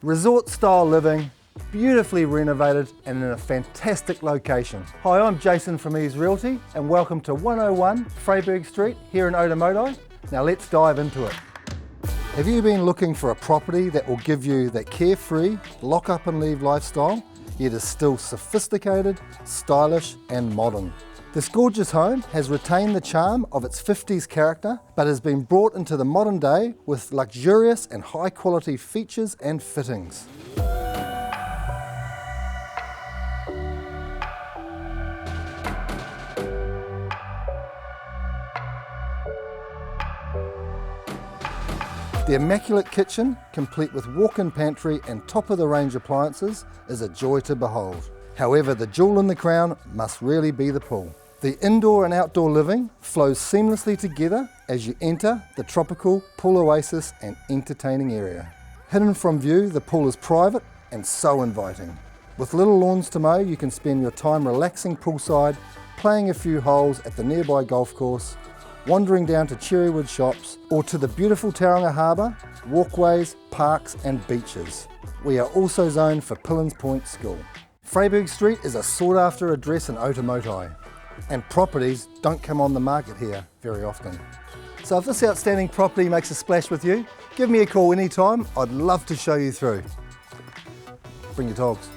Resort style living, beautifully renovated and in a fantastic location. Hi, I'm Jason from Ease Realty and welcome to 101 Freyberg Street here in Otamoto. Now let's dive into it. Have you been looking for a property that will give you that carefree, lock up and leave lifestyle, yet is still sophisticated, stylish and modern? This gorgeous home has retained the charm of its 50s character, but has been brought into the modern day with luxurious and high quality features and fittings. The immaculate kitchen, complete with walk-in pantry and top-of-the-range appliances, is a joy to behold. However, the jewel in the crown must really be the pool. The indoor and outdoor living flows seamlessly together as you enter the tropical pool oasis and entertaining area. Hidden from view, the pool is private and so inviting. With little lawns to mow, you can spend your time relaxing poolside, playing a few holes at the nearby golf course, wandering down to Cherrywood shops, or to the beautiful Tauranga Harbour, walkways, parks and beaches. We are also zoned for Pillins Point School. Freyberg Street is a sought after address in Otamoto, and properties don't come on the market here very often. So if this outstanding property makes a splash with you, give me a call anytime. I'd love to show you through. Bring your dogs.